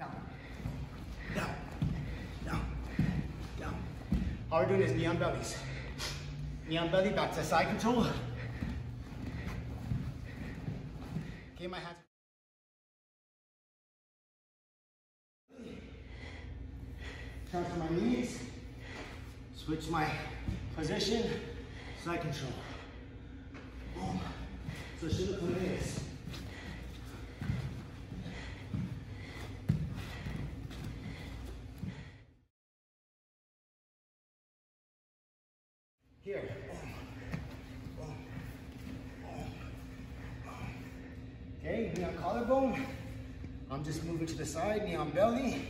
Down, down, down, down. All we're doing is knee on bellies. Knee on belly, back to side control. Okay, my hands. Transfer my knees, switch my position, side control. Boom. So it should look like this. Here. Okay, knee on collarbone. I'm just moving to the side, knee on belly.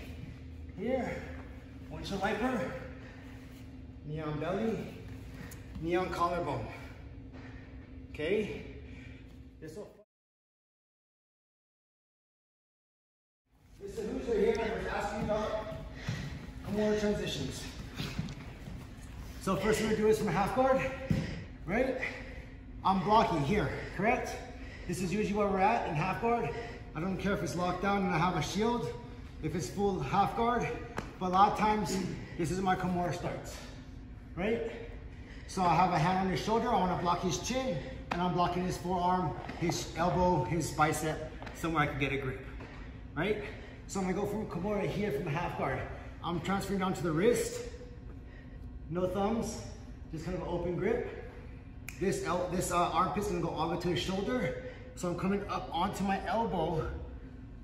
Here. Windshield wiper. Knee on belly. Knee on collarbone. Okay? This is the who's right here. I was asking about Kimura transitions. So first thing we're doing is from a half guard, right? I'm blocking here, correct? This is usually where we're at in half guard. I don't care if it's locked down and I have a shield, if it's full half guard, but a lot of times this is my Kimura starts, right? So I have a hand on his shoulder, I want to block his chin, and I'm blocking his forearm, his elbow, his bicep, somewhere I can get a grip, right? So I'm gonna go from Kimura here from the half guard. I'm transferring down to the wrist, no thumbs, just kind of an open grip. This armpit's gonna go all the way to his shoulder. So I'm coming up onto my elbow,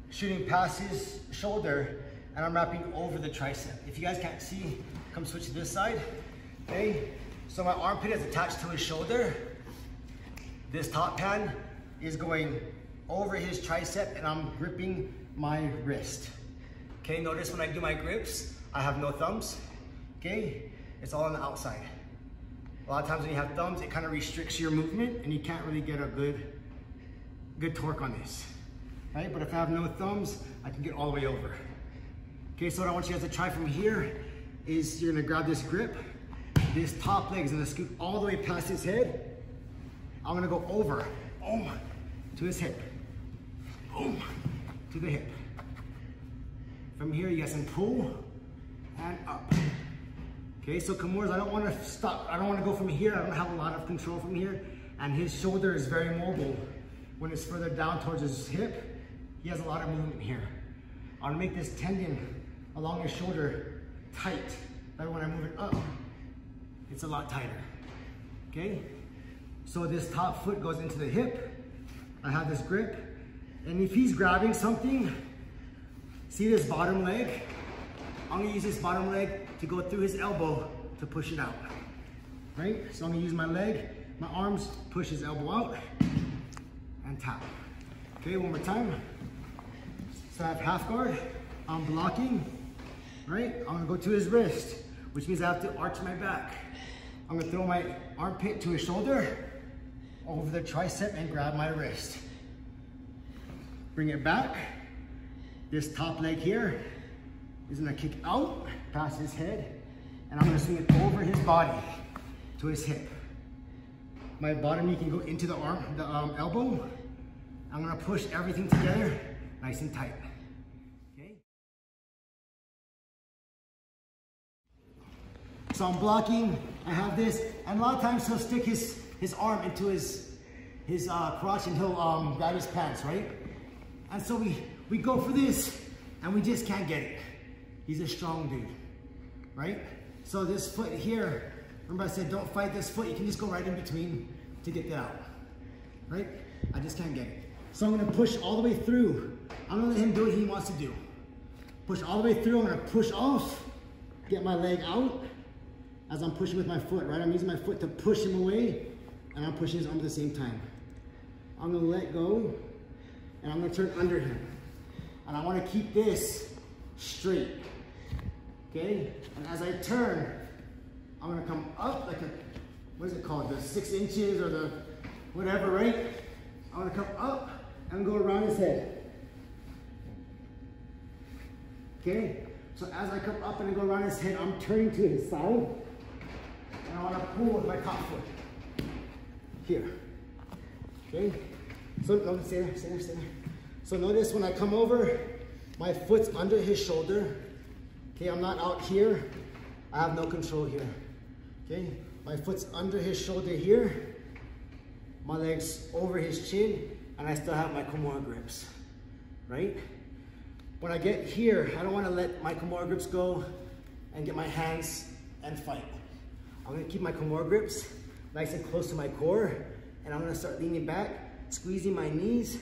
shooting past his shoulder, and I'm wrapping over the tricep. If you guys can't see, come switch to this side, okay? So my armpit is attached to his shoulder. This top hand is going over his tricep, and I'm gripping my wrist. Okay, notice when I do my grips, I have no thumbs, okay? It's all on the outside. A lot of times when you have thumbs, it kind of restricts your movement and you can't really get a good torque on this, right? But if I have no thumbs, I can get all the way over. Okay, so what I want you guys to try from here is you're gonna grab this grip. This top leg is gonna scoot all the way past his head. I'm gonna go over, boom, to his hip, boom, to the hip. From here, you guys can pull and up. Okay, so Kimuras, I don't want to stop. I don't want to go from here. I don't have a lot of control from here. And his shoulder is very mobile. When it's further down towards his hip, he has a lot of movement here. I want to make this tendon along his shoulder tight. That when I move it up, it's a lot tighter. Okay? So this top foot goes into the hip. I have this grip. And if he's grabbing something, see this bottom leg? I'm gonna use this bottom leg to go through his elbow to push it out, right? So I'm gonna use my leg, my arms, push his elbow out, and tap. Okay, one more time. So I have half guard, I'm blocking, right? I'm gonna go to his wrist, which means I have to arch my back. I'm gonna throw my armpit to his shoulder, over the tricep, and grab my wrist. Bring it back. This top leg here is gonna kick out past his head, and I'm gonna swing it over his body to his hip. My bottom knee can go into the elbow. I'm gonna push everything together, nice and tight. Okay. So I'm blocking. I have this, and a lot of times he'll stick his arm into his crotch, and he'll grab his pants, right? And so we go for this, and we just can't get it. He's a strong dude, right? So this foot here, remember I said don't fight this foot, you can just go right in between to get that out, right? I just can't get it. So I'm gonna push all the way through. I'm gonna let him do what he wants to do. Push all the way through, I'm gonna push off, get my leg out as I'm pushing with my foot, right? I'm using my foot to push him away, and I'm pushing his arm at the same time. I'm gonna let go, and I'm gonna turn under him. And I wanna keep this straight. Okay, and as I turn, I'm gonna come up like a, what is it called? The 6 inches or the whatever, right? I'm gonna come up and go around his head. Okay, so as I come up and go around his head, I'm turning to his side, and I wanna pull with my top foot. Here, okay? So, no, stay there. So notice when I come over, My foot's under his shoulder. Okay, I'm not out here. I have no control here. Okay, my foot's under his shoulder here. My leg's over his chin, and I still have my Kimura grips, right? When I get here, I don't want to let my Kimura grips go and get my hands and fight. I'm going to keep my Kimura grips nice and close to my core, and I'm going to start leaning back, squeezing my knees,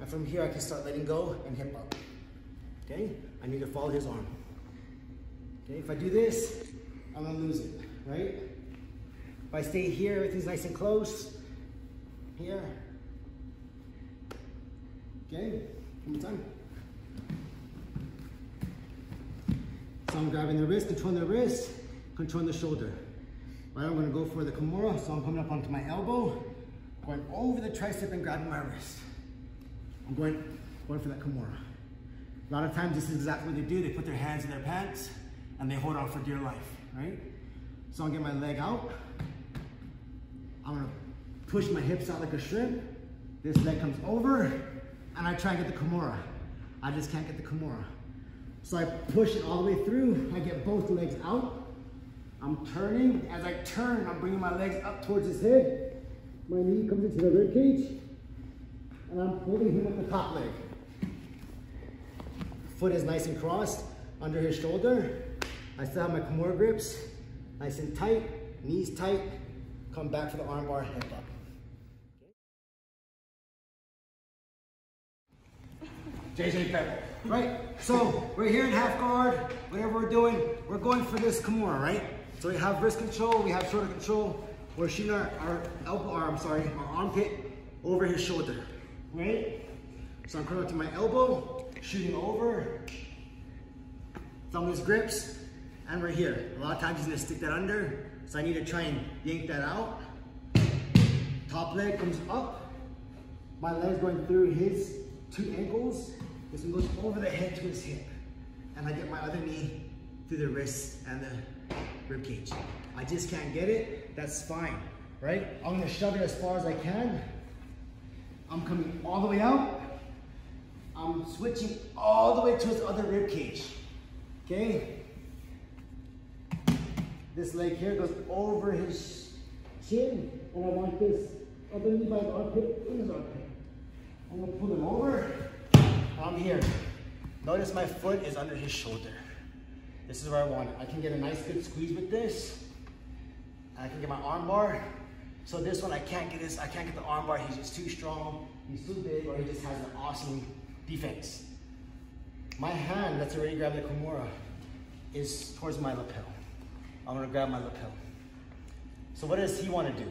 and from here I can start letting go and hip up. Okay, I need to follow his arm. Okay, if I do this, I'm going to lose it, right? If I stay here, everything's nice and close. Here. Okay, one more time. So I'm grabbing the wrist, controlling the shoulder. Right, I'm gonna go for the Kimura, so I'm coming up onto my elbow, going over the tricep and grabbing my wrist. I'm going for that Kimura. A lot of times this is exactly what they do. They put their hands in their pants and they hold on for dear life, right? So I'm gonna get my leg out. I'm gonna push my hips out like a shrimp. This leg comes over and I try and get the Kimura. I just can't get the Kimura. So I push it all the way through. I get both legs out. I'm turning. As I turn, I'm bringing my legs up towards his head. My knee comes into the rib cage, and I'm holding him with the top leg. Foot is nice and crossed under his shoulder. I still have my Kimura grips, nice and tight, knees tight. Come back for the arm bar, hip up. JJ Pebble. Right, so we're here in half guard, whatever we're doing, we're going for this Kimura, right? So we have wrist control, we have shoulder control, we're shooting our armpit over his shoulder, right? So I'm coming up to my elbow, shooting over, thumbless grips, and we're here. A lot of times he's gonna stick that under, so I need to try and yank that out. Top leg comes up, my leg's going through his 2 ankles. This one goes over the head to his hip. And I get my other knee through the wrist and the rib cage. I just can't get it, that's fine, right? I'm gonna shove it as far as I can. I'm coming all the way out. I'm switching all the way to his other rib cage, okay? This leg here goes over his chin, and I want this other knee by his armpit in his armpit. I'm gonna pull him over. I'm here. Notice my foot is under his shoulder. This is where I want it. I can get a nice good squeeze with this. I can get my arm bar. So this one I can't get the arm bar. He's just too strong. He's too big, or he just has an awesome defense. My hand that's already grabbed the Kimura is towards my lapel. I'm gonna grab my lapel. So what does he want to do?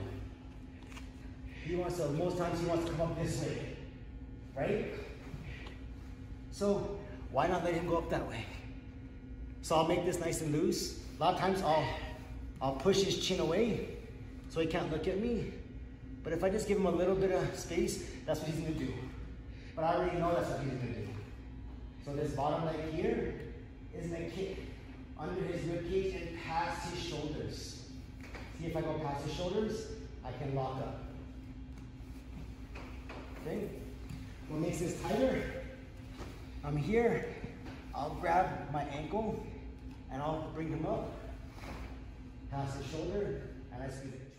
Most times he wants to come up this way, right? So why not let him go up that way? So I'll make this nice and loose. A lot of times I'll push his chin away so he can't look at me. But if I just give him a little bit of space, that's what he's gonna do. But I already know that's what he's gonna do. So this bottom leg here is gonna kick under his rib cage and past his shoulders. See, if I go past his shoulders, I can lock up. Okay? What makes this tighter? I'm here, I'll grab my ankle and I'll bring him up, past his shoulder, and I squeeze it.